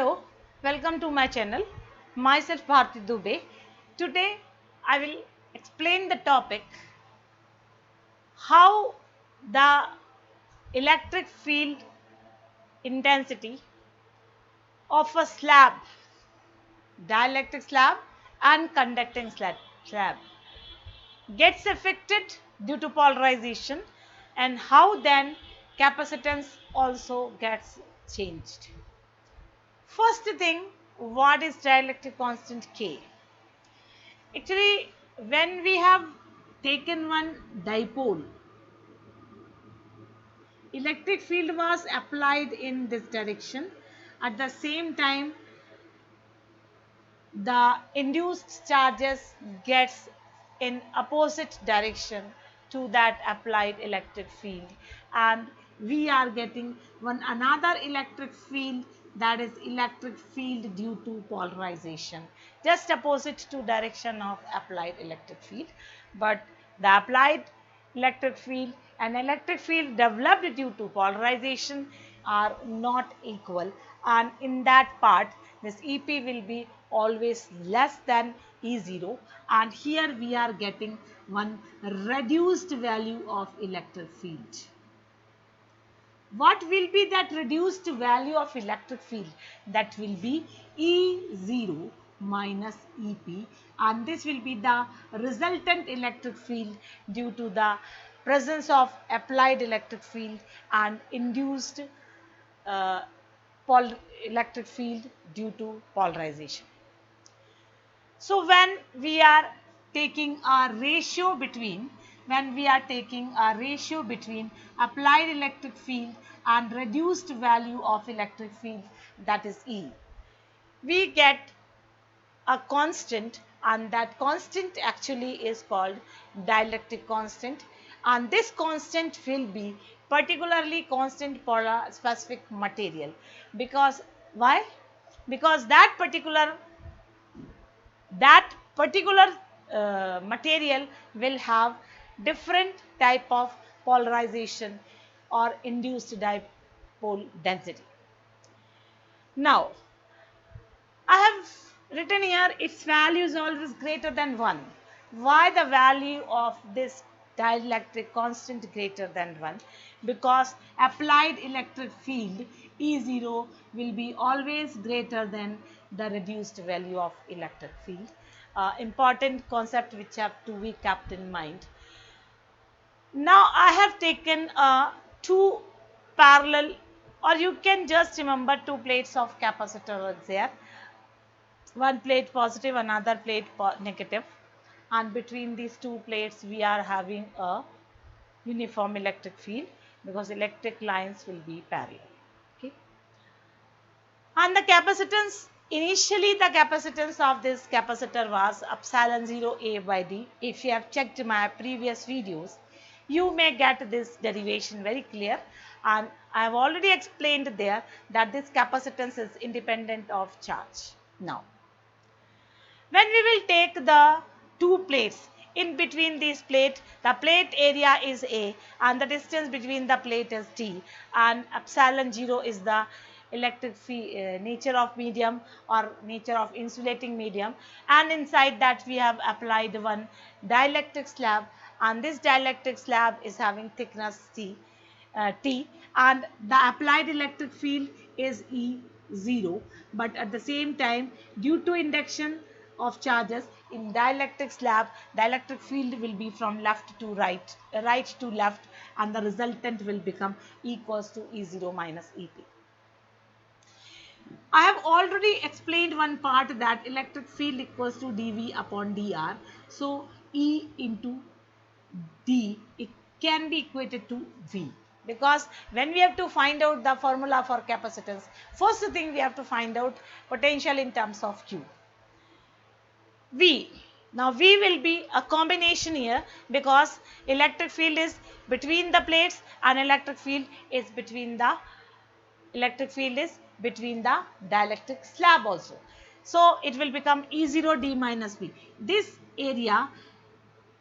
Hello, welcome to my channel. Myself Bharti Dubey. Today I will explain the topic how the electric field intensity of a slab, dielectric slab and conducting slab gets affected due to polarization and how then capacitance also gets changed. First thing, what is dielectric constant K? Actually, when we have taken one dipole, electric field was applied in this direction. At the same time, the induced charges gets in opposite direction to that applied electric field, and we are getting one another electric field, that is electric field due to polarization, just opposite to direction of applied electric field. But the applied electric field and electric field developed due to polarization are not equal, and in that part this EP will be always less than E0, and here we are getting one reduced value of electric field. What will be that reduced value of electric field? That will be E0 minus EP, and this will be the resultant electric field due to the presence of applied electric field and induced uh, electric field due to polarization. So when we are taking a ratio between applied electric field and reduced value of electric field, that is E, we get a constant, and that constant actually is called dielectric constant, and this constant will be particularly constant for a specific material. Because why? Because that particular material will have different type of polarization or induced dipole density. Now I have written here its value is always greater than 1. Why the value of this dielectric constant greater than 1? Because applied electric field E0 will be always greater than the reduced value of electric field. Important concept which have to be kept in mind. Now I have taken two parallel, or you can just remember two plates of capacitor there. One plate positive, another plate negative, and between these two plates we are having a uniform electric field because electric lines will be parallel. Okay. And the capacitance, initially the capacitance of this capacitor was epsilon 0 A by D. If you have checked my previous videos, you may get this derivation very clear, and I have already explained there that this capacitance is independent of charge. Now when we will take the two plates, in between these plate, the plate area is A and the distance between the plate is D, and epsilon 0 is the electric nature of medium or nature of insulating medium, and inside that we have applied one dielectric slab, and this dielectric slab is having thickness T, and the applied electric field is E0, but at the same time due to induction of charges in dielectric slab, dielectric field will be from left to right, right to left, and the resultant will become equals to E0 minus EP. I have already explained one part that electric field equals to dV upon dr. So E into D, it can be equated to V, because when we have to find out the formula for capacitance, first thing we have to find out potential in terms of Q. V. Now V will be a combination here because electric field is between the plates and electric field is between the dielectric slab also. So it will become E0 D minus V. This area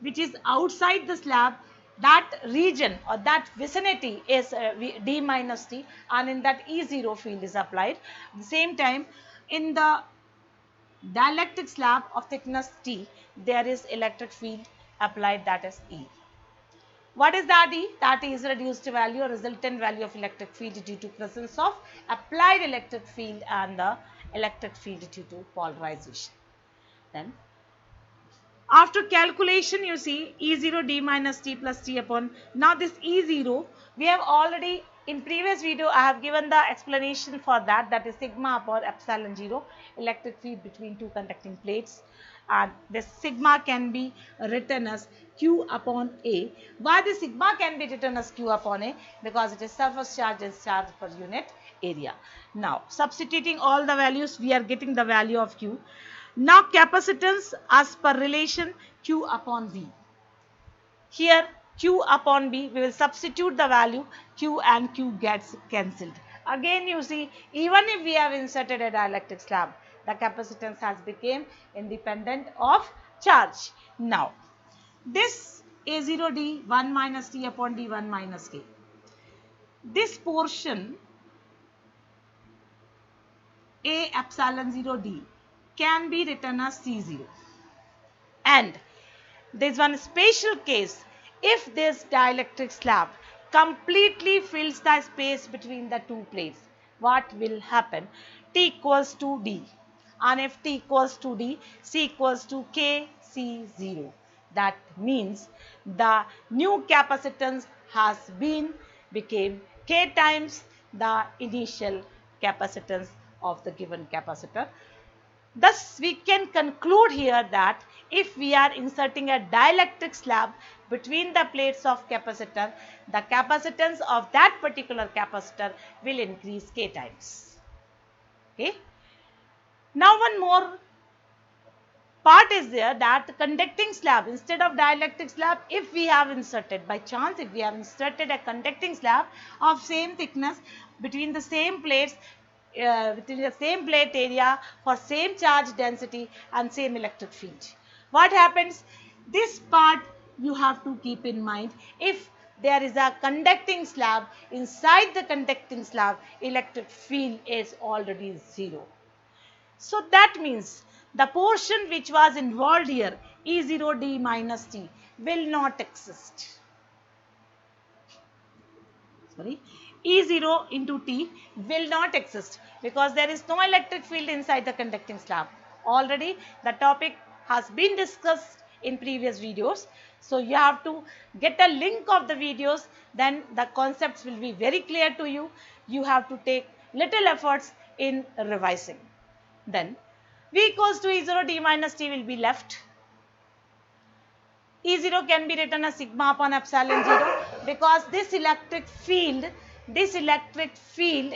which is outside the slab that region or that vicinity is d minus t, and in that E0 field is applied. At the same time, in the dielectric slab of thickness T, there is electric field applied, that is E. What is that E? That is reduced value or resultant value of electric field due to presence of applied electric field and the electric field due to polarization. Then after calculation, you see E0 d minus t plus t upon, now this E0 we have already in previous video I have given the explanation for that, that is sigma upon epsilon 0 electric field between two conducting plates, and this sigma can be written as q upon A. Why the sigma can be written as q upon A? Because it is surface charge and charge per unit area. Now substituting all the values, we are getting the value of q. Now capacitance as per relation q upon V. Here q upon B, we will substitute the value q and q gets cancelled. Again you see, even if we have inserted a dielectric slab, the capacitance has become independent of charge. Now this A0d 1 minus t upon d 1 minus k. This portion A epsilon 0 d can be written as C0. And there is one special case, if this dielectric slab completely fills the space between the two plates, what will happen? T equals to D, and if T equals to D, C equals to K C0. That means the new capacitance has became K times the initial capacitance of the given capacitor. Thus, we can conclude here that if we are inserting a dielectric slab between the plates of capacitor, the capacitance of that particular capacitor will increase K times. Okay. Now, one more part is there, that conducting slab instead of dielectric slab, if we have inserted by chance, if we have inserted a conducting slab of same thickness between the same plates, within the same plate area for same charge density and same electric field. What happens? This part you have to keep in mind. If there is a conducting slab, inside the conducting slab, electric field is already 0. So that means the portion which was involved here, E0d minus t, will not exist. Sorry. E0 into T will not exist because there is no electric field inside the conducting slab. Already the topic has been discussed in previous videos. So you have to get a link of the videos, then the concepts will be very clear to you. You have to take little efforts in revising. Then V equals to E0 D minus T will be left. E0 can be written as sigma upon epsilon 0 because this electric field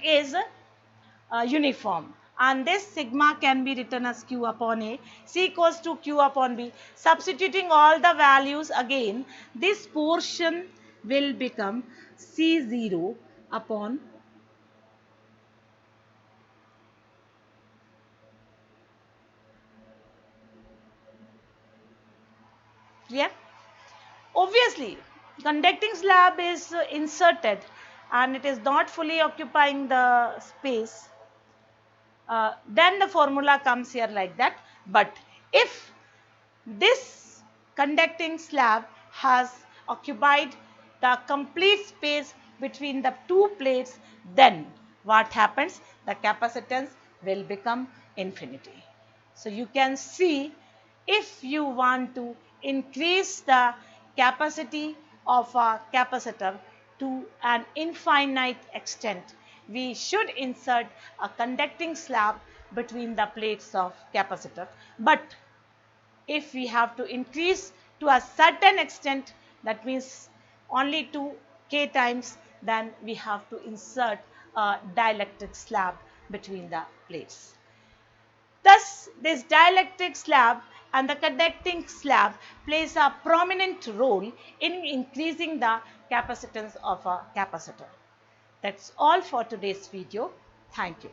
is uniform, and this sigma can be written as q upon A. C equals to q upon B. Substituting all the values again, this portion will become C0 upon clear? Obviously, conducting slab is inserted and it is not fully occupying the space. Then the formula comes here like that. But if this conducting slab has occupied the complete space between the two plates, then what happens? The capacitance will become infinity. So you can see, if you want to increase the capacity of a capacitor to an infinite extent, we should insert a conducting slab between the plates of capacitor. But if we have to increase to a certain extent, that means only to K times, then we have to insert a dielectric slab between the plates. Thus, this dielectric slab and the conducting slab plays a prominent role in increasing the capacitance of a capacitor. That's all for today's video. Thank you.